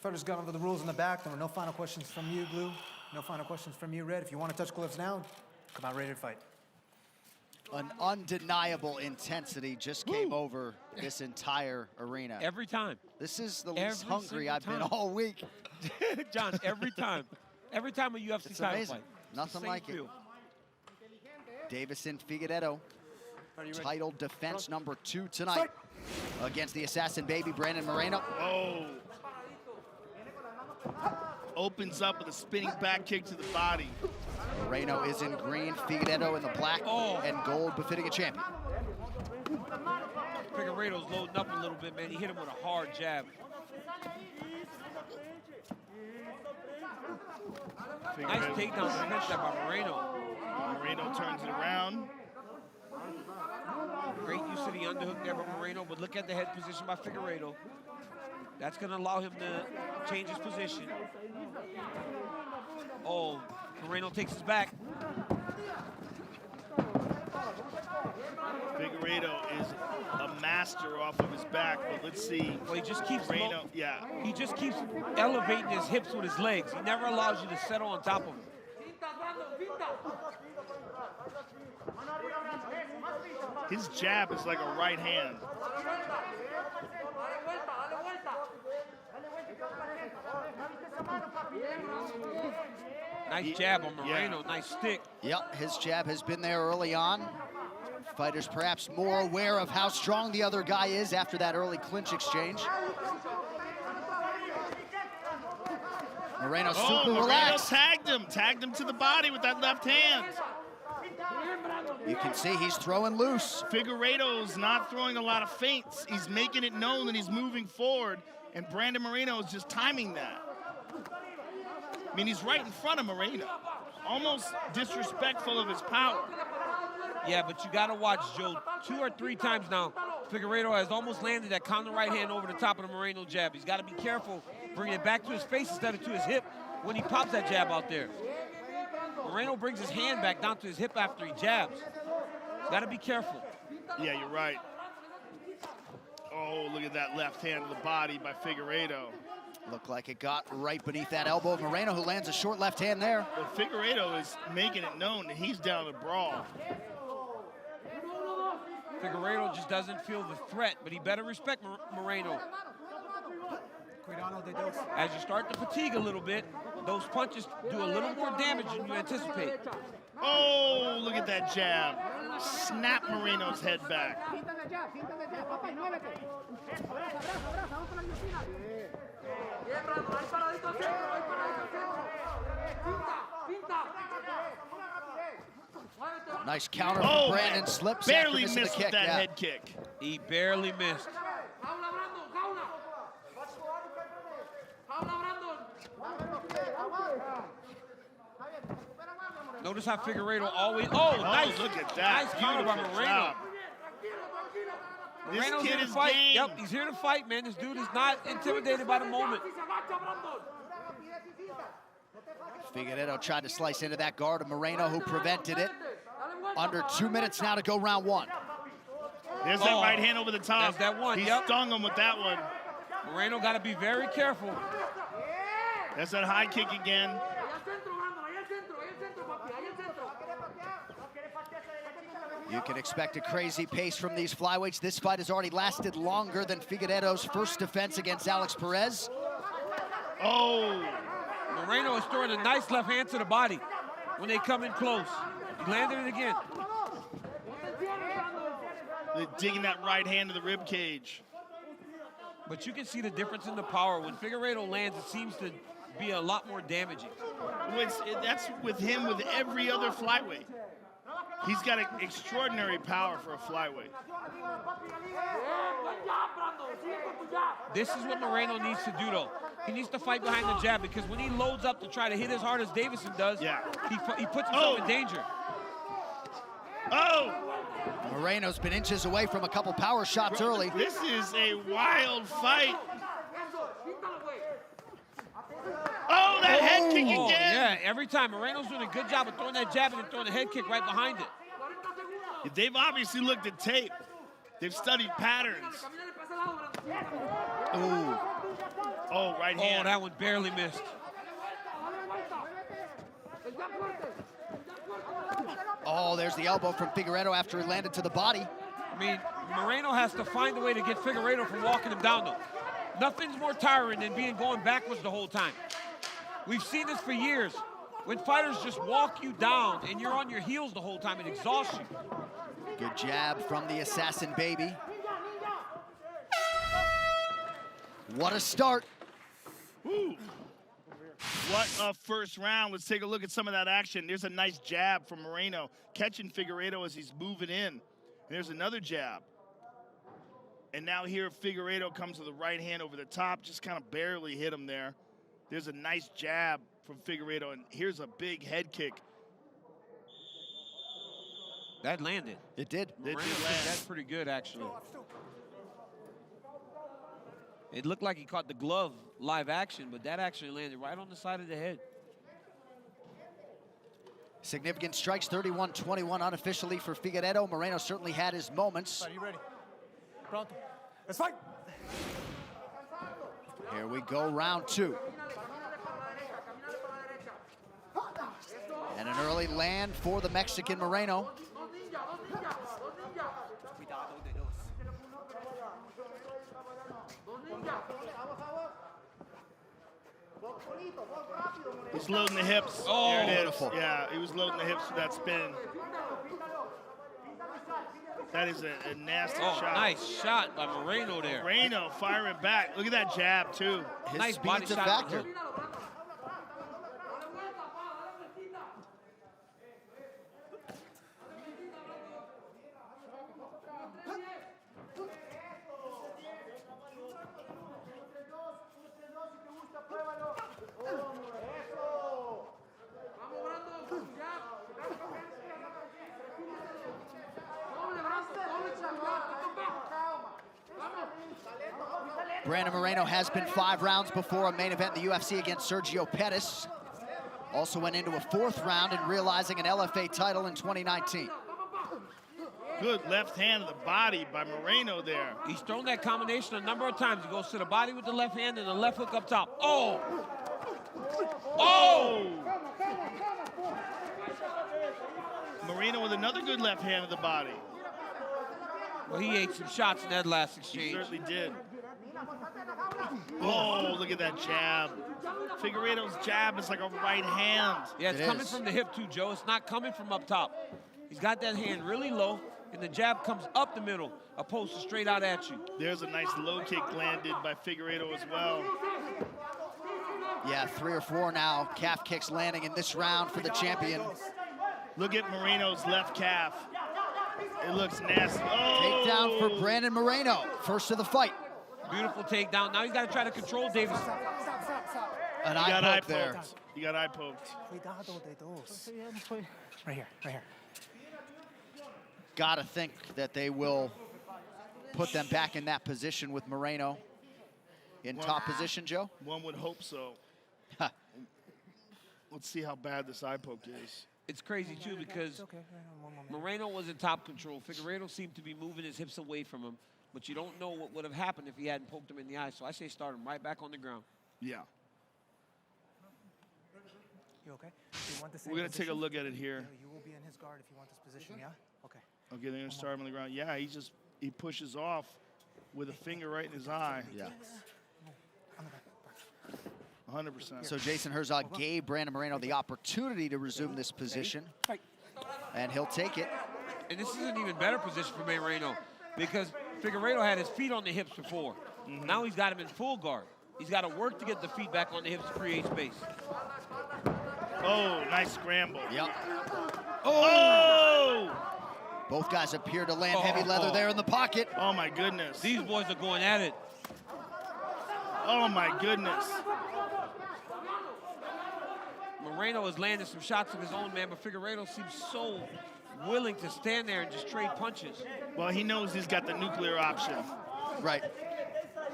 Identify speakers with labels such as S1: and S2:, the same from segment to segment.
S1: Fighters gone over the rules in the back. There were no final questions from you, Blue. No final questions from you, Red. If you want to touch gloves now, come out ready to fight.
S2: An undeniable intensity just came over this entire arena.
S3: Every time.
S2: This is the least hungry I've been all week.
S3: John, every time. Every time a UFC title fight.
S2: Nothing like it. Deiveson Figueiredo, title defense number 2 tonight against the assassin baby, Brandon Moreno.
S4: Oh. Opens up with a spinning back kick to the body.
S2: Moreno is in green, Figueiredo in the black and gold, befitting a champion.
S3: Figueiredo's loading up a little bit, man. He hit him with a hard jab. Nice takedown defense that by Moreno.
S4: Moreno turns it around.
S3: Great use of the underhook there by Moreno, but look at the head position by Figueiredo. That's going to allow him to change his position. Oh, Moreno takes his back.
S4: Figueiredo is a master off of his back, but let's see.
S3: Well, he just keeps
S4: Moreno,
S3: he just keeps elevating his hips with his legs. He never allows you to settle on top of him.
S4: His jab is like a right hand.
S3: Nice jab on Moreno, nice stick.
S2: Yep, his jab has been there early on. Fighters perhaps more aware of how strong the other guy is after that early clinch exchange. Moreno super relaxed.
S4: Tagged him to the body with that left hand.
S2: You can see he's throwing loose.
S4: Figueiredo's not throwing a lot of feints. He's making it known that he's moving forward, and Brandon Moreno is just timing that. I mean, he's right in front of Moreno. Almost disrespectful of his power.
S3: Yeah, but you got to watch, Joe. 2 or 3 times now, Figueiredo has almost landed that counter right hand over the top of the Moreno jab. He's got to be careful, bringing it back to his face instead of to his hip when he pops that jab out there. Moreno brings his hand back down to his hip after he jabs. Got to be careful.
S4: Yeah, you're right. Oh, look at that left hand to the body by Figueiredo.
S2: Looked like it got right beneath that elbow of Moreno, who lands a short left hand there.
S4: But Figueiredo is making it known that he's down to brawl.
S3: Figueiredo just doesn't feel the threat, but he better respect Moreno. As you start to fatigue a little bit, those punches do a little more damage than you anticipate.
S4: Oh, look at that jab. Snap Moreno's head back.
S2: Nice counter from Brandon, slips
S4: barely
S2: after
S4: missed
S2: the kick.
S4: That head kick.
S3: He barely missed. Notice how Figueiredo always. Oh, nice!
S4: Look at that!
S3: Nice counter by Moreno. Moreno's here to fight.
S4: Game.
S3: Yep, he's here to fight, man. This dude is not intimidated by the moment.
S2: Figueiredo tried to slice into that guard of Moreno, who prevented it. Under 2 minutes now to go round 1.
S4: There's that right hand over the top.
S3: That's that one.
S4: He stung him with that one.
S3: Moreno got to be very careful.
S4: That's that high kick again.
S2: You can expect a crazy pace from these flyweights. This fight has already lasted longer than Figueiredo's first defense against Alex Perez.
S4: Oh!
S3: Moreno is throwing a nice left hand to the body when they come in close. He landed it again.
S4: They're digging that right hand to the rib cage.
S3: But you can see the difference in the power. When Figueiredo lands, it seems to be a lot more damaging.
S4: That's with him with every other flyweight. He's got an extraordinary power for a flyweight.
S3: This is what Moreno needs to do, though. He needs to fight behind the jab, because when he loads up to try to hit as hard as Deiveson does, he puts himself in danger.
S4: Oh!
S2: Moreno's been inches away from a couple power shots early.
S4: This is a wild fight. Oh, that head kick again!
S3: Yeah, every time. Moreno's doing a good job of throwing that jab and then throwing the head kick right behind it.
S4: They've obviously looked at tape. They've studied patterns.
S2: Ooh.
S4: Oh, right hand.
S3: Oh, that one barely missed.
S2: Oh, there's the elbow from Figueiredo after he landed to the body.
S3: I mean, Moreno has to find a way to get Figueiredo from walking him down, though. Nothing's more tiring than going backwards the whole time. We've seen this for years. When fighters just walk you down and you're on your heels the whole time, it exhausts you.
S2: Good jab from the assassin baby. What a start.
S4: Ooh. What a first round. Let's take a look at some of that action. There's a nice jab from Moreno, catching Figueiredo as he's moving in. And there's another jab. And now here Figueiredo comes with the right hand over the top, just kind of barely hit him there. There's a nice jab from Figueiredo, and here's a big head kick.
S3: That landed.
S2: It did.
S4: It did
S3: Moreno
S4: land.
S3: think that's pretty good, actually. It looked like he caught the glove live action, but that actually landed right on the side of the head.
S2: Significant strikes, 31-21 unofficially for Figueiredo. Moreno certainly had his moments.
S1: Are you ready? Pronto. Let's fight.
S2: Here we go, round two. And an early land for the Mexican Moreno.
S4: He's loading the hips.
S3: Oh,
S4: there it is.
S2: beautiful.
S4: Yeah, he was loading the hips for that spin. That is a nasty
S3: Oh,
S4: shot.
S3: nice shot by Moreno there.
S4: Moreno firing back. Look at that jab, too.
S2: His
S3: Nice body
S2: speed's a
S3: shot.
S2: factor. Brandon Moreno has been 5 rounds before a main event in the UFC against Sergio Pettis. Also went into a 4th round and realizing an LFA title in 2019.
S4: Good left hand to the body by Moreno there.
S3: He's thrown that combination a number of times. He goes to the body with the left hand and the left hook up top. Oh! Oh!
S4: Moreno with another good left hand to the body.
S3: Well, he ate some shots in that last
S4: He
S3: exchange.
S4: certainly did. Oh, look at that jab. Figueiredo's jab is like a right hand.
S3: Yeah, it's
S2: It
S3: coming
S2: is.
S3: from the hip too, Joe. It's not coming from up top. He's got that hand really low, and the jab comes up the middle, opposed to straight out at you.
S4: There's a nice low kick landed by Figueiredo as well.
S2: Yeah, 3 or 4 now. Calf kicks landing in this round for the champion.
S4: Look at Moreno's left calf. It looks nasty. Oh!
S2: Takedown for Brandon Moreno, first of the fight.
S3: Beautiful takedown. Now he's got to try to control Deiveson.
S2: An
S4: He got
S2: eye
S4: eye
S2: poke there.
S4: poked. He got eye poked.
S1: Right here, right here.
S2: Gotta think that they will put them back in that position with Moreno in top position, Joe.
S4: One would hope so. Let's see how bad this eye poke is.
S3: It's crazy too because
S1: Okay, right on, one moment.
S3: Moreno was in top control. Figueiredo seemed to be moving his hips away from him, but you don't know what would have happened if he hadn't poked him in the eye. So I say start him right back on the ground.
S4: Yeah.
S1: You okay? You want the same
S4: We're going to take a
S1: position?
S4: look at it here.
S1: You will be in his guard if you want this position, yeah? Okay.
S4: Okay, they're going to start him on the ground. Yeah, he pushes off with a finger right in his eye.
S2: Yeah.
S4: 100%.
S2: So Jason Herzog gave Brandon Moreno the opportunity to resume this position, and he'll take it.
S3: And this is an even better position for Moreno because Figueiredo had his feet on the hips before. Now he's got him in full guard. He's got to work to get the feet back on the hips to create space.
S4: Oh, nice scramble.
S2: Yep.
S4: Oh!
S2: Both guys appear to land heavy leather there in the pocket.
S4: Oh, my goodness.
S3: These boys are going at it.
S4: Oh, my goodness.
S3: Moreno has landed some shots of his own, man, but Figueiredo seems so willing to stand there and just trade punches.
S4: Well, he knows he's got the nuclear option.
S2: Right.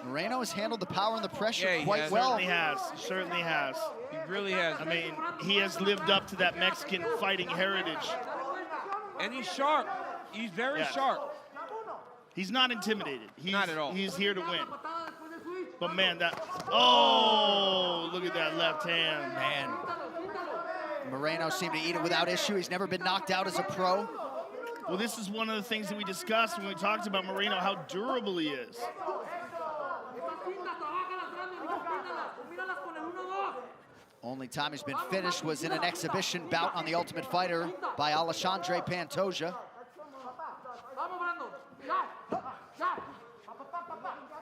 S2: Moreno has handled the power and the pressure
S3: Yeah, he
S2: quite
S3: has.
S2: well.
S4: Certainly has. He certainly has.
S3: He really has.
S4: I mean, he has lived up to that Mexican fighting heritage.
S3: And he's sharp. He's very
S4: Yeah.
S3: sharp.
S4: He's not intimidated.
S3: Not at all.
S4: He's here to win. But man, oh, look at that left hand.
S2: Man, Moreno seemed to eat it without issue. He's never been knocked out as a pro.
S4: Well, this is one of the things that we discussed when we talked about Moreno, how durable he is.
S2: Only time he's been finished was in an exhibition bout on The Ultimate Fighter by Alexandre Pantoja.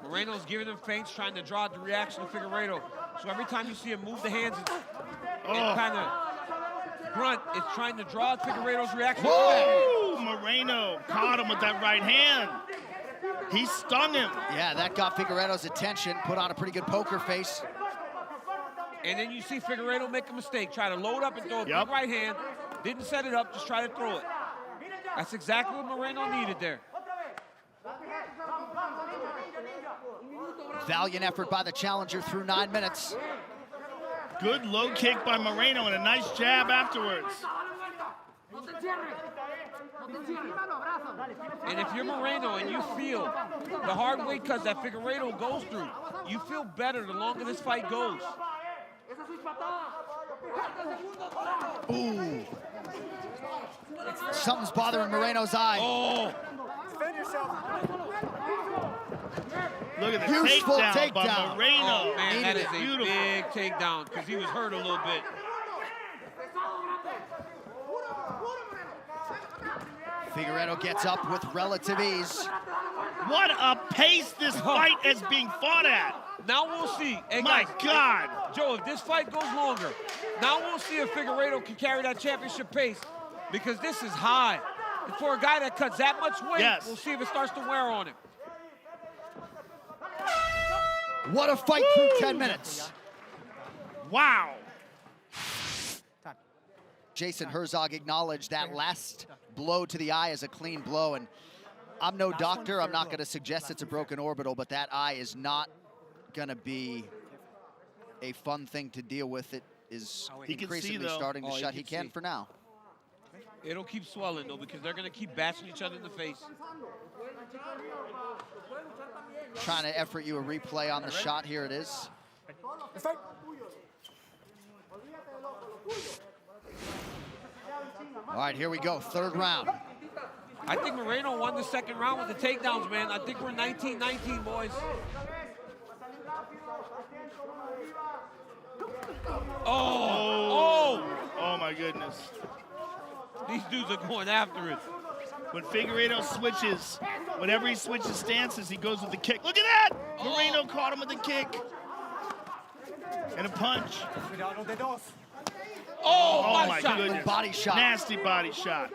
S3: Moreno's giving him feints, trying to draw the reaction of Figueiredo. So every time you see him move the hands and kind of grunt, it's trying to draw Figueiredo's reaction.
S4: Whoa! Moreno caught him with that right hand. He stung him.
S2: Yeah, that got Figueiredo's attention, put on a pretty good poker face.
S3: And then you see Figueiredo make a mistake, try to load up and throw a big right hand. Didn't set it up, just try to throw it. That's exactly what Moreno needed there.
S2: Valiant effort by the challenger through 9 minutes.
S4: Good low kick by Moreno and a nice jab afterwards.
S3: And if you're Moreno and you feel the hard weight cuts that Figueiredo goes through, you feel better the longer this fight goes.
S2: Ooh. Something's bothering Moreno's eye.
S3: Oh.
S1: Defend yourself.
S4: Look at the
S2: Useful
S4: takedown by
S2: takedown.
S4: Moreno.
S3: Oh, man, that is a
S4: Beautiful.
S3: big takedown because he was hurt a little bit.
S2: Figueiredo gets up with relative ease.
S4: What a pace this fight is being fought at.
S3: Now we'll see. Hey,
S4: My
S3: guys,
S4: God.
S3: Joe, if this fight goes longer, now we'll see if Figueiredo can carry that championship pace because this is high. And for a guy that cuts that much weight, we'll see if it starts to wear on him.
S2: What a fight through 10 minutes.
S4: Wow.
S2: Jason Herzog acknowledged that last blow to the eye is a clean blow, and I'm no doctor. I'm not going to suggest it's a broken orbital, but that eye is not going to be a fun thing to deal with. It is increasingly starting to shut. He can for now.
S3: It'll keep swelling, though, because they're going to keep bashing each other in the face.
S2: Trying to effort you a replay on the shot. Here it is. All right, here we go, third round.
S3: I think Moreno won the second round with the takedowns, man. I think we're 19-19, boys.
S4: Oh my goodness.
S3: These dudes are going after it.
S4: When Figueiredo switches, whenever he switches stances, he goes with the kick. Look at that! Moreno caught him with a kick. And a punch.
S3: Oh
S4: my
S3: shot.
S4: goodness.
S2: Body shot.
S4: Nasty body shot.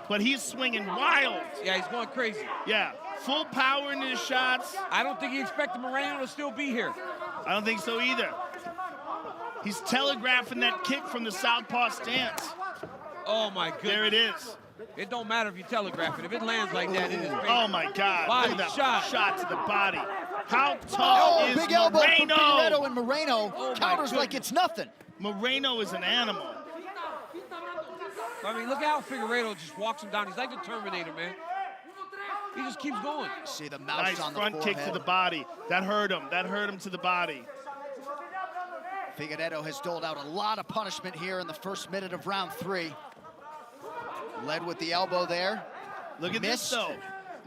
S4: But he's swinging wild.
S3: Yeah, he's going crazy.
S4: Yeah, full power into his shots.
S3: I don't think he expected Moreno to still be here.
S4: I don't think so either. He's telegraphing that kick from the southpaw stance.
S3: Oh my goodness.
S4: There it is.
S3: It don't matter if you telegraph it. If it lands like that, it is big.
S4: Oh my God.
S3: Body
S4: Look at that
S3: shot.
S4: shot to the body. How tough is
S2: Big elbow from
S4: Moreno?
S2: Figueiredo, and Moreno counters
S3: goodness.
S2: like it's nothing.
S4: Moreno is an animal.
S3: I mean, look at how Figueiredo just walks him down. He's like the Terminator, man. He just keeps going.
S2: See the mouse
S4: Nice
S2: on the
S4: front kick
S2: forehead.
S4: to the body. That hurt him. That hurt him to the body.
S2: Figueiredo has doled out a lot of punishment here in the first minute of round 3. Led with the elbow there.
S4: Look at
S2: Missed.
S4: this, though.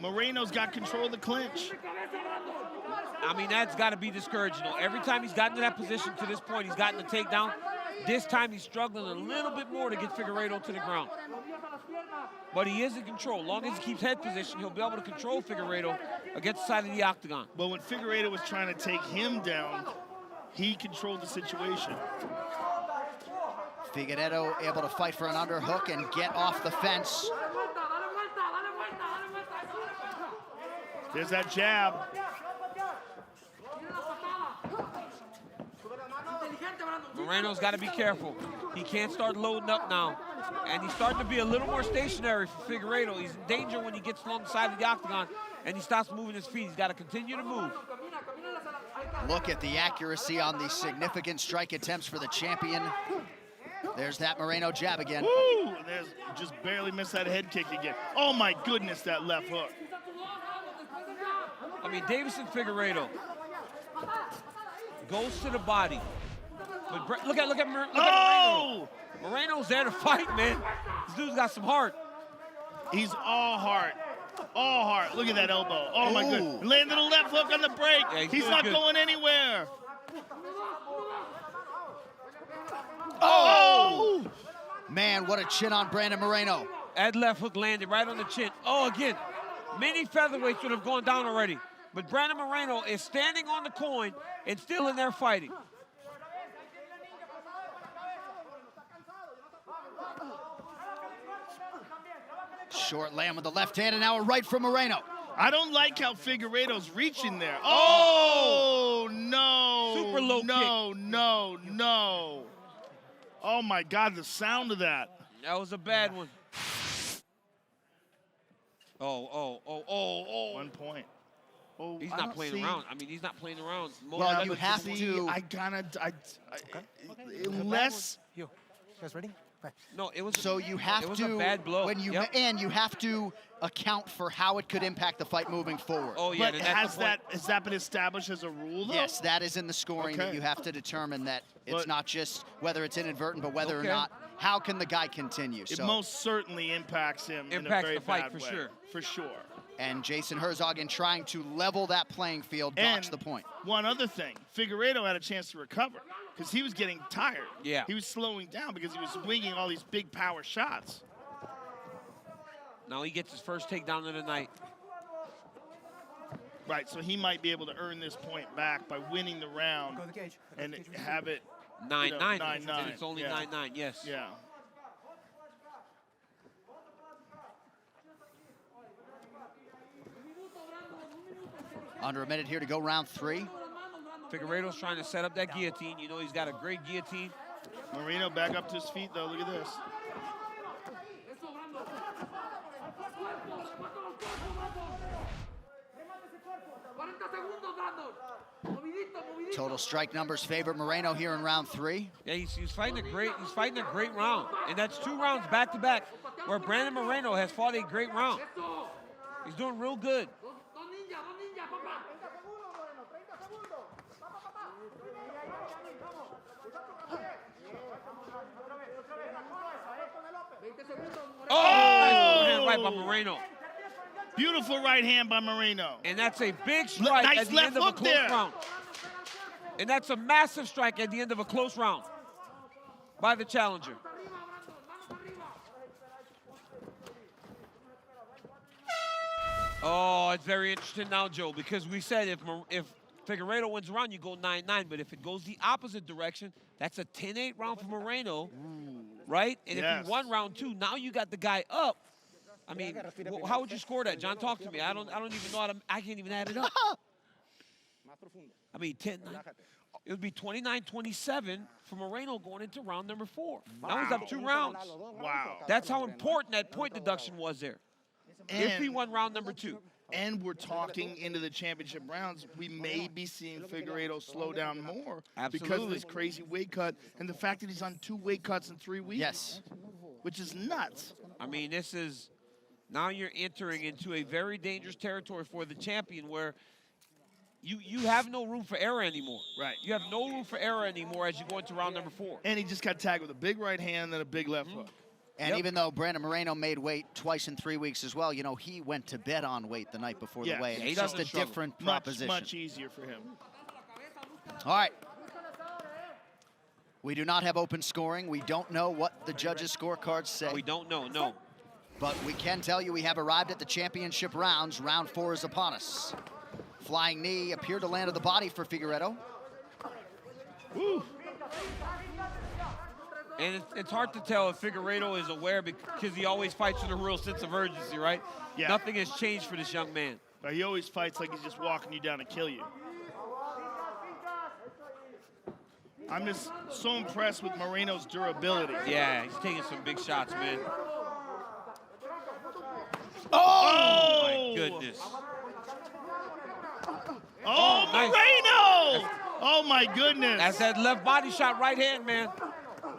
S4: Moreno's got control of the clinch.
S3: I mean, that's got to be discouraging. Every time he's gotten to that position to this point, he's gotten the takedown. This time he's struggling a little bit more to get Figueiredo to the ground. But he is in control. As long as he keeps head position, he'll be able to control Figueiredo against the side of the octagon.
S4: But when Figueiredo was trying to take him down, he controlled the situation.
S2: Figueiredo able to fight for an underhook and get off the fence.
S4: There's that jab.
S3: Moreno's got to be careful. He can't start loading up now. And he's starting to be a little more stationary for Figueiredo. He's in danger when he gets alongside of the octagon and he stops moving his feet. He's got to continue to move.
S2: Look at the accuracy on the significant strike attempts for the champion. There's that Moreno jab again.
S4: Woo! There's just barely missed that head kick again. Oh my goodness, that left hook.
S3: I mean, Deiveson Figueiredo goes to the body. But look at Moreno. Moreno's there to fight, man. This dude's got some heart.
S4: He's all heart. All heart. Look at that elbow. Oh my goodness. Landed a left hook on the break.
S3: Yeah,
S4: he's not
S3: good.
S4: going anywhere. Oh!
S2: Man, what a chin on Brandon Moreno.
S3: That left hook landed right on the chin. Oh, again, many featherweights would have gone down already. But Brandon Moreno is standing on the coin and still in there fighting.
S2: Short land with the left hand and now a right from Moreno.
S4: I don't like how Figueiredo's reaching there. Oh, no.
S3: Super low
S4: no, no, no. Oh my God, the sound of that.
S3: That was a bad one. Oh.
S4: 1 point. Oh,
S3: He's not playing around. I mean, he's not playing around.
S2: Well, you have to.
S4: Unless.
S1: You guys ready? Right.
S3: No, it was.
S2: So you have
S3: it was
S2: to.
S3: a bad blow.
S2: When you and you have to account for how it could impact the fight moving forward.
S3: Oh yeah,
S4: But
S3: and that's the point.
S4: has that been established as a rule, though?
S2: Yes, that is in the scoring that
S4: Okay.
S2: you have to determine that it's
S4: But-
S2: not just whether it's inadvertent, but whether
S3: Okay.
S2: or not, how can the guy continue?
S4: It
S2: So,
S4: most certainly impacts him in a
S3: Impacts
S4: very
S3: the fight
S4: bad
S3: for
S4: way.
S3: sure.
S4: For sure.
S2: and Jason Herzog, in trying to level that playing field,
S4: And
S2: notched the point.
S4: one other thing, Figueiredo had a chance to recover because he was getting tired.
S3: Yeah.
S4: He was slowing down because he was winging all these big power shots.
S3: Now he gets his first takedown of the night.
S4: Right, so he might be able to earn this point back by winning the round
S1: Go to the cage.
S4: and have it
S3: 9-9.
S4: 9-9.
S3: And it's only
S4: Yeah.
S3: 9-9, yes.
S4: Yeah.
S2: Under a minute here to go, round 3.
S3: Figueiredo's trying to set up that guillotine. You know he's got a great guillotine.
S4: Moreno back up to his feet, though. Look at this.
S2: Total strike numbers favor Moreno here in round 3.
S3: Yeah, he's fighting a great round. And that's 2 rounds back to back where Brandon Moreno has fought a great round. He's doing real good. Oh! Nice right by Moreno.
S4: Beautiful right hand by Moreno.
S3: And that's a big strike
S4: Nice
S3: at the
S4: left
S3: end of a
S4: hook
S3: close
S4: there.
S3: round. And that's a massive strike at the end of a close round by the challenger. Oh, it's very interesting now, Joe, because we said if Figueiredo wins a round, you go 9-9. But if it goes the opposite direction, that's a 10-8 round for Moreno, right? And if
S4: Yes.
S3: you won round 2, now you got the guy up. I mean, how would you score that? John, talk to me. I don't even know I can't even add it up. I mean, 10. It would be 29-27 for Moreno going into round number 4. Now he's up 2 rounds.
S4: Wow.
S3: That's how important that point deduction was there. If he won round number 2.
S4: And we're talking into the championship rounds, we may be seeing Figueiredo slow down more because of
S3: Absolutely.
S4: this crazy weight cut and the fact that he's on 2 weight cuts in 3 weeks.
S2: Yes.
S4: Which is nuts.
S3: I mean, this is, now you're entering into a very dangerous territory for the champion where you have no room for error anymore.
S4: Right.
S3: You have no room for error anymore as you go into round number 4.
S4: And he just got tagged with a big right hand and then a big left hook.
S2: And even though Brandon Moreno made weight twice in 3 weeks as well, you know, he went to bed on weight the night before
S4: Yeah.
S2: the weigh.
S3: Yeah, he
S2: It's just a
S3: doesn't struggle.
S2: different proposition.
S4: Much easier for him.
S2: All right. We do not have open scoring. We don't know what the judges' scorecards say.
S3: We don't know, no.
S2: But we can tell you we have arrived at the championship rounds. Round 4 is upon us. Flying knee appeared to land on the body for Figueiredo.
S4: Woo.
S3: And it's hard to tell if Figueiredo is aware because he always fights with a real sense of urgency, right?
S4: Yeah.
S3: Nothing has changed for this young man.
S4: But he always fights like he's just walking you down to kill you. I'm just so impressed with Moreno's durability.
S3: Yeah, he's taking some big shots, man.
S4: Oh!
S3: My goodness.
S4: Oh,
S3: nice.
S4: Moreno! Oh, my goodness.
S3: That's that left body shot, right hand, man.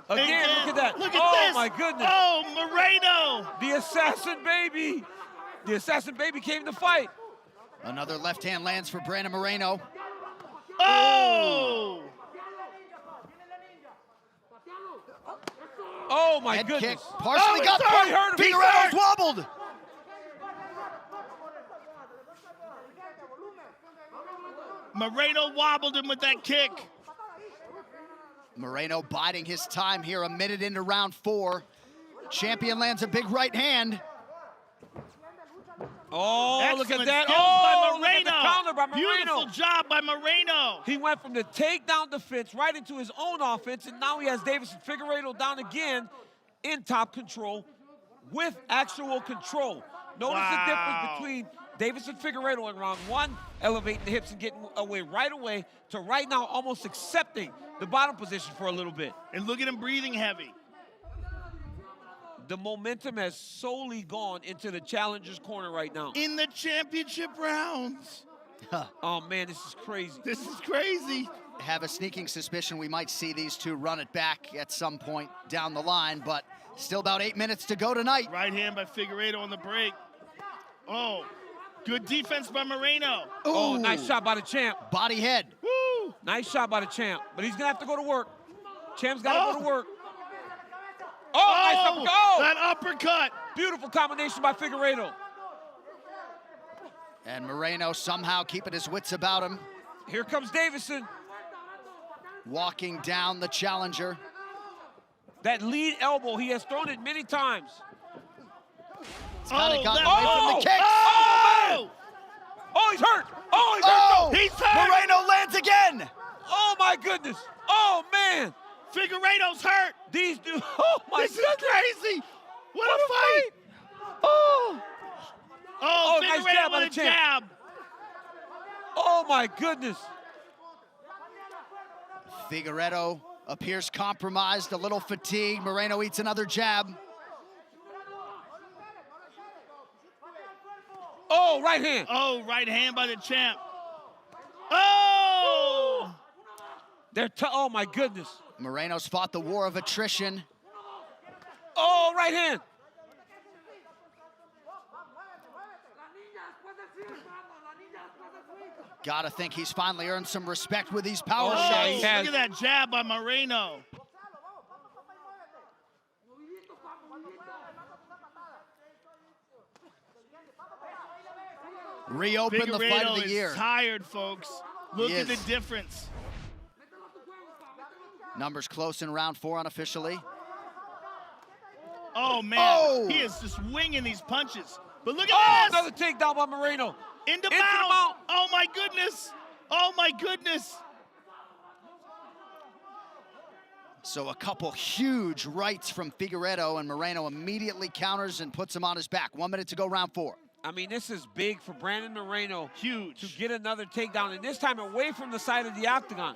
S3: Again, look at that.
S4: Look at
S3: oh,
S4: this.
S3: my goodness.
S4: Oh, Moreno.
S3: The assassin baby. The assassin baby came to fight.
S2: Another left hand lands for Brandon Moreno.
S4: Oh!
S3: Oh, my
S2: Head
S3: goodness.
S2: kick, partially got
S3: hurt. He hurt him. He's
S2: Figueiredo's
S3: hurt.
S2: wobbled.
S4: Moreno wobbled him with that kick.
S2: Moreno biding his time here, a minute into round 4. Champion lands a big right hand.
S3: Oh, look at
S4: Excellent
S3: that.
S4: skills
S3: Oh,
S4: by
S3: look at the
S4: Moreno.
S3: counter by Moreno.
S4: Beautiful job by Moreno.
S3: He went from the takedown defense right into his own offense, and now he has Deiveson Figueiredo down again in top control with actual control. Notice the difference between Deiveson Figueiredo in round 1, elevating the hips and getting away right away, to right now almost accepting the bottom position for a little bit.
S4: And look at him breathing heavy.
S3: The momentum has solely gone into the challenger's corner right now.
S4: In the championship rounds.
S3: Oh, man, this is crazy.
S4: This is crazy.
S2: Have a sneaking suspicion we might see these two run it back at some point down the line, but still about 8 minutes to go tonight.
S4: Right hand by Figueiredo on the break. Oh, good defense by Moreno.
S3: Oh,
S2: Ooh.
S3: nice shot by the champ.
S2: Body head.
S4: Woo!
S3: Nice shot by the champ, but he's gonna have to go to work. Champ's gotta go to work. Oh,
S4: Oh,
S3: nice uppercut. Oh,
S4: that uppercut.
S3: beautiful combination by Figueiredo.
S2: And Moreno somehow keeping his wits about him,
S3: Here comes Deiveson.
S2: walking down the challenger.
S3: That lead elbow, he has thrown it many times.
S2: He's kind of gotten
S4: left-
S2: away from the kicks.
S4: Oh!
S3: Oh, he's hurt. Oh, he's
S2: Oh,
S3: hurt.
S4: He's hurt.
S2: Moreno lands again.
S3: Oh, my goodness. Oh, man.
S4: Figueiredo's hurt.
S3: These dudes, oh, my
S4: This is
S3: goodness.
S4: crazy. What a fight.
S3: Oh.
S4: Oh,
S3: Oh, nice
S4: Figueiredo
S3: jab by
S4: with
S3: the
S4: a
S3: champ.
S4: jab.
S3: Oh, my goodness.
S2: Figueiredo appears compromised, a little fatigued. Moreno eats another jab.
S3: Oh, right hand.
S4: Oh, right hand by the champ. Oh!
S3: Oh, my goodness.
S2: Moreno's fought the war of attrition.
S3: Oh, right hand.
S2: Gotta think he's finally earned some respect with these power
S3: Oh,
S2: shots.
S3: yeah, he has.
S4: Look at that jab by Moreno.
S2: Reopen the fight of
S4: Figueiredo
S2: the
S4: is
S2: year.
S4: tired, folks. Look
S2: He
S4: at the
S2: is.
S4: difference.
S2: Numbers close in round 4 unofficially.
S4: Oh, man.
S2: Oh!
S4: He is just winging these punches. But look
S3: Oh,
S4: at this.
S3: another takedown by Moreno.
S4: Into
S3: the
S4: mount.
S3: mount.
S4: Oh, my goodness. Oh, my goodness.
S2: So a couple huge rights from Figueiredo, and Moreno immediately counters and puts him on his back. 1 minute to go, round 4.
S3: I mean, this is big for Brandon Moreno
S4: Huge.
S3: to get another takedown, and this time away from the side of the octagon.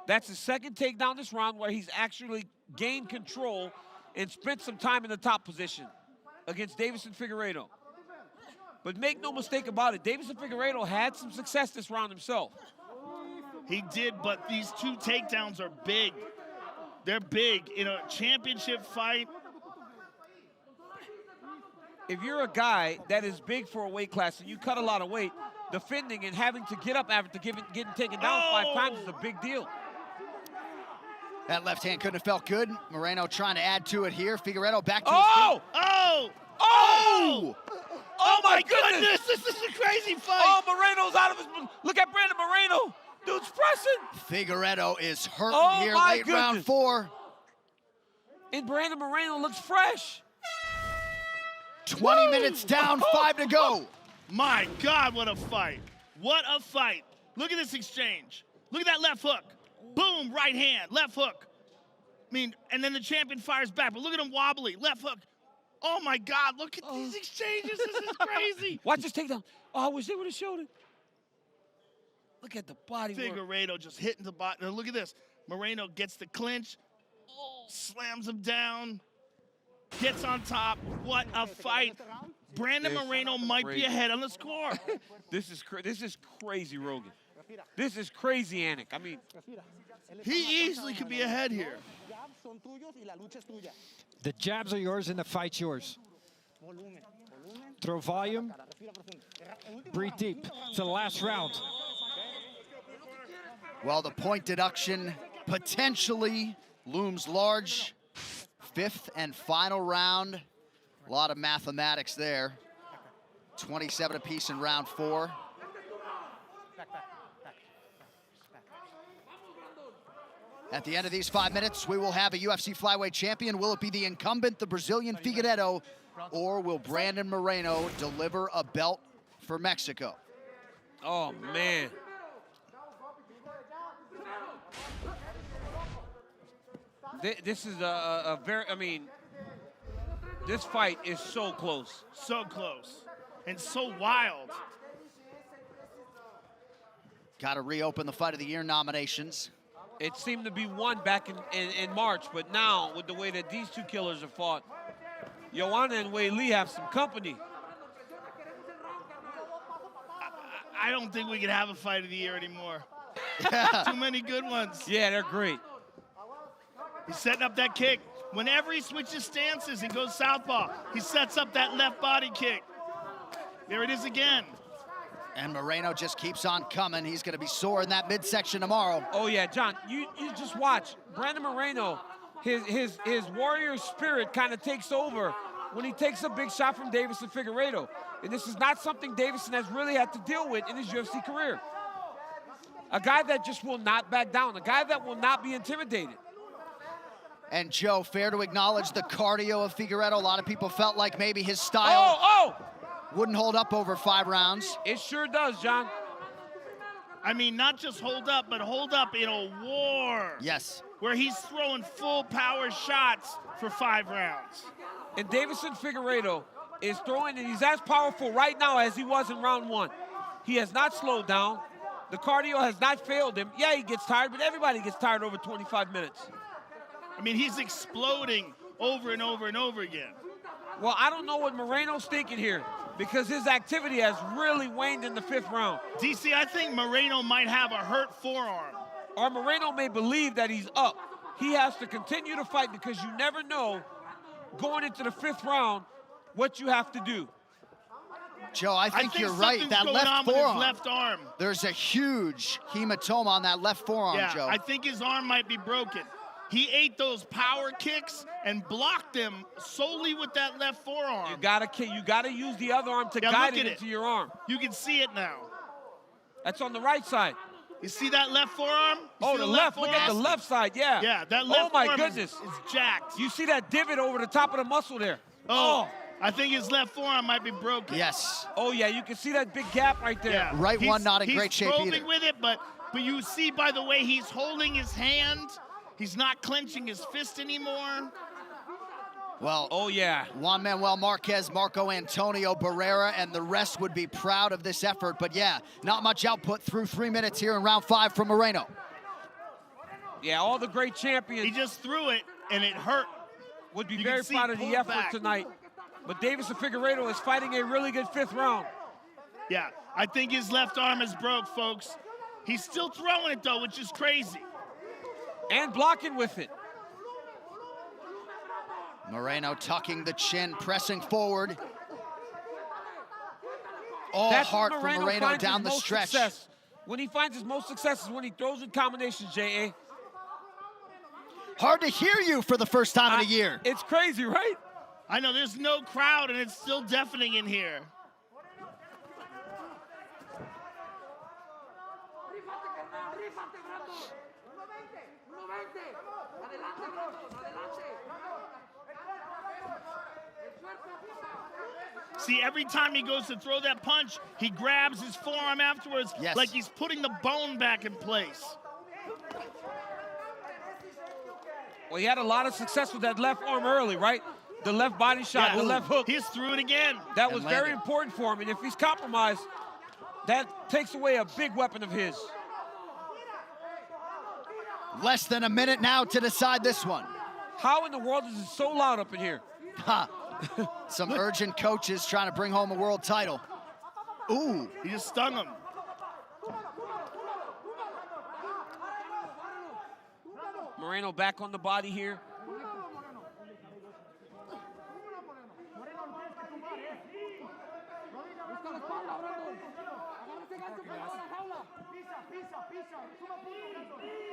S3: That's his second takedown this round where he's actually gained control and spent some time in the top position against Deiveson Figueiredo. But make no mistake about it, Deiveson Figueiredo had some success this round himself.
S4: He did, but these two takedowns are big. They're big in a championship fight.
S3: If you're a guy that is big for a weight class and you cut a lot of weight, defending and having to get up after getting taken down 5 times is a big deal.
S2: That left hand couldn't have felt good. Moreno trying to add to it here. Figueiredo back to his
S3: Oh!
S4: Oh!
S3: Oh! Oh, my goodness!
S4: This is a crazy fight.
S3: Oh, Moreno's out of his... Look at Brandon Moreno. Dude's pressing.
S2: feet. Figueiredo is hurting
S3: Oh,
S2: here
S3: my
S2: late round
S3: goodness.
S2: 4.
S3: And Brandon Moreno looks fresh.
S2: 20 minutes down, 5 to go.
S4: My God, what a fight. What a fight. Look at this exchange. Look at that left hook. Boom, right hand, left hook. I mean, and then the champion fires back, but look at him wobbly, left hook. Oh my God, look at these exchanges, this is crazy.
S3: Watch this takedown. Oh, I wish they would have showed it. Look at the body work.
S4: Figueiredo just hitting the bottom. Now look at this. Moreno gets the clinch, slams him down, gets on top. What a fight. Brandon
S3: This
S4: Moreno might be
S3: crazy.
S4: ahead on the score.
S3: This is crazy, Rogan. This is crazy, Anik. I mean,
S4: He easily could be ahead here.
S5: The jabs are yours and the fight's yours. Throw volume. Breathe deep. It's the last round.
S2: Well, the point deduction potentially looms large. 5th and final round. A lot of mathematics there. 27 apiece in round 4. At the end of these 5 minutes, we will have a UFC flyweight champion. Will it be the incumbent, the Brazilian Figueiredo, or will Brandon Moreno deliver a belt for Mexico?
S3: oh, man. This is a very, I mean, this fight is so close.
S4: So close. And so wild.
S2: Got to reopen the Fight of the Year nominations.
S3: It seemed to be won back in March, but now, with the way that these two killers have fought, Joanna and Wei Lee have some company.
S4: I don't think we can have a Fight of the Year anymore. Too many good ones.
S3: Yeah, they're great.
S4: He's setting up that kick. Whenever he switches stances and goes southpaw, he sets up that left body kick. There it is again.
S2: And Moreno just keeps on coming. He's going to be sore in that midsection tomorrow.
S3: Oh, yeah, John, you just watch. Brandon Moreno, his warrior spirit kind of takes over when he takes a big shot from Deiveson Figueiredo. And this is not something Deiveson has really had to deal with in his UFC career. A guy that just will not back down, a guy that will not be intimidated.
S2: And Joe, fair to acknowledge the cardio of Figueiredo. A lot of people felt like maybe his style wouldn't hold up over 5 rounds.
S3: It sure does, John.
S4: I mean, not just hold up, but hold up in a war.
S2: Yes.
S4: Where he's throwing full power shots for 5 rounds.
S3: And Deiveson Figueiredo is throwing, and he's as powerful right now as he was in round 1. He has not slowed down. The cardio has not failed him. Yeah, he gets tired, but everybody gets tired over 25 minutes.
S4: I mean, he's exploding over and over and over again.
S3: Well, I don't know what Moreno's thinking here, because his activity has really waned in the 5th round.
S4: DC, I think Moreno might have a hurt forearm.
S3: Or Moreno may believe that he's up. He has to continue to fight, because you never know going into the 5th round what you have to do.
S2: Joe, I think you're right. That
S4: going
S2: left
S4: on with
S2: forearm.
S4: his left arm.
S2: There's a huge hematoma on that left forearm,
S4: Yeah,
S2: Joe.
S4: I think his arm might be broken. He ate those power kicks and blocked them solely with that left forearm.
S3: You gotta use the other arm to guide it into your arm.
S4: You can see it now.
S3: That's on the right side.
S4: You see that left forearm?
S3: Oh, the left. Look at the left side, yeah.
S4: Yeah, that left
S3: forearm
S4: forearm
S3: goodness.
S4: is jacked.
S3: You see that divot over the top of the muscle there?
S4: Oh, I think his left forearm might be broken.
S2: Yes.
S3: Oh, yeah, you can see that big gap right there.
S4: Yeah.
S2: Right one not in great shape
S4: either. He's
S2: either.
S4: probing with it, but you see by the way he's holding his hand, he's not clenching his fist anymore.
S2: Well,
S3: oh, yeah.
S2: Juan Manuel Marquez, Marco Antonio Barrera, and the rest would be proud of this effort. But yeah, not much output through 3 minutes here in round 5 from Moreno.
S3: Yeah, all the great champions.
S4: He just threw it, and it hurt.
S3: Would be very proud of the effort tonight. But Deiveson Figueiredo is fighting a really good 5th round.
S4: Yeah, I think his left arm is broke, folks. He's still throwing it, though, which is crazy.
S3: And blocking with it.
S2: Moreno tucking the chin, pressing forward. All
S3: That's
S2: heart
S3: when
S2: from Moreno
S3: finds
S2: down
S3: his
S2: the
S3: most
S2: stretch.
S3: Success. When he finds his most success is when he throws in combinations, J.A.
S2: Hard to hear you for the first time in a year.
S3: It's crazy, right?
S4: I know, there's no crowd, and it's still deafening in here. See, every time he goes to throw that punch, he grabs his forearm afterwards like he's putting the bone back in place.
S3: Well, he had a lot of success with that left arm early, right? The left body shot, the left hook.
S4: He just threw it again.
S3: That was very important for him, and if he's compromised, that takes away a big weapon of his.
S2: Less than a minute now to decide this one.
S3: How in the world is it so loud up in here?
S2: Ha! Some urgent coaches trying to bring home a world title. Ooh.
S4: He just stung him.
S3: Moreno back on the body here.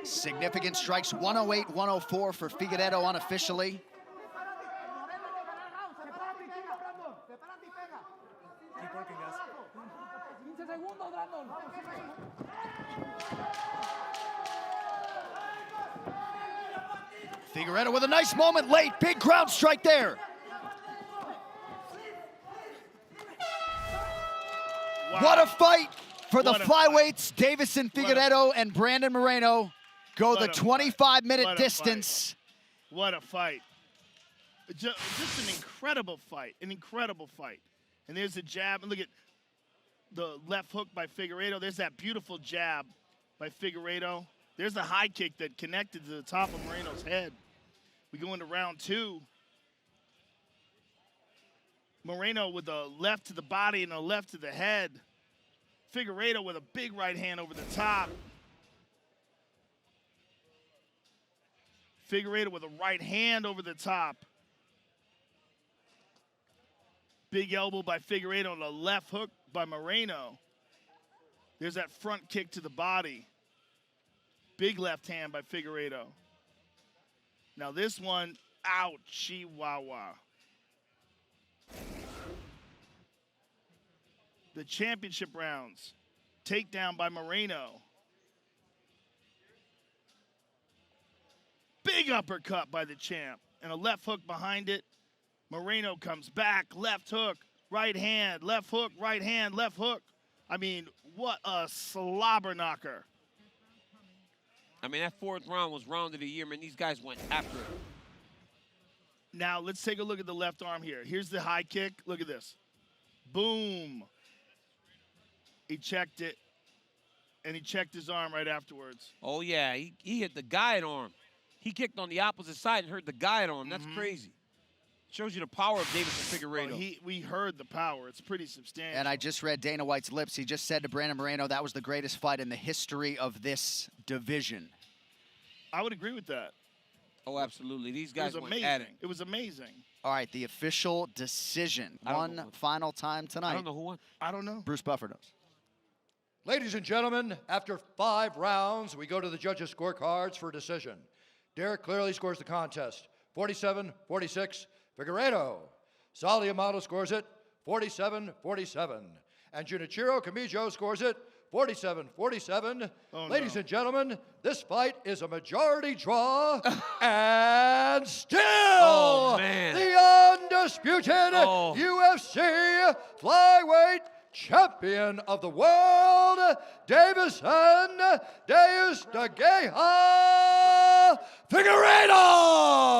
S2: Significant strikes, 108, 104 for Figueiredo unofficially.
S1: Keep working, guys.
S2: Figueiredo with a nice moment late. Big ground strike there.
S4: Wow.
S2: What a fight for the
S4: What a
S2: flyweights. Deiveson Figueiredo and Brandon Moreno go the
S4: What a
S2: 25-minute
S4: What a
S2: distance.
S4: What a fight. Just an incredible fight, an incredible fight. And there's a jab, and look at the left hook by Figueiredo. There's that beautiful jab by Figueiredo. There's the high kick that connected to the top of Moreno's head. We go into round 2. Moreno with a left to the body and a left to the head. Figueiredo with a big right hand over the top. Figueiredo with a right hand over the top. Big elbow by Figueiredo and a left hook by Moreno. There's that front kick to the body. Big left hand by Figueiredo. Now this one, ouch, chihuahua. The championship rounds. Takedown by Moreno. Big uppercut by the champ. And a left hook behind it. Moreno comes back, left hook, right hand, left hook, right hand, left hook. I mean, what a slobber knocker.
S3: I mean, that 4th round was round of the year, man. These guys went after it.
S4: Now, let's take a look at the left arm here. Here's the high kick. Look at this. Boom. He checked it, and he checked his arm right afterwards.
S3: Oh, yeah, he hit the guide arm. He kicked on the opposite side and hurt the guide arm. That's crazy. Shows you the power of Deiveson Figueiredo.
S4: Well, we heard the power. It's pretty substantial.
S2: And I just read Dana White's lips. He just said to Brandon Moreno that was the greatest fight in the history of this division.
S4: I would agree with that.
S3: Oh, absolutely. These guys
S4: It was
S3: went
S4: amazing.
S3: at it.
S4: It was amazing.
S2: All right, the official decision.
S3: I don't know
S2: One
S3: who-
S2: final time tonight.
S3: I don't know who won.
S4: I don't know.
S2: Bruce Buffer knows.
S6: Ladies and gentlemen, after 5 rounds, we go to the judges' scorecards for a decision. Derek clearly scores the contest, 47-46, Figueiredo. Sally Amato scores it, 47-47. And Junichiro Kamijo scores it, 47-47.
S4: Oh,
S6: Ladies
S4: no.
S6: and gentlemen, this fight is a majority draw, and still
S3: man.
S6: the undisputed
S3: Oh.
S6: UFC flyweight champion of the world, Deiveson Figueiredo.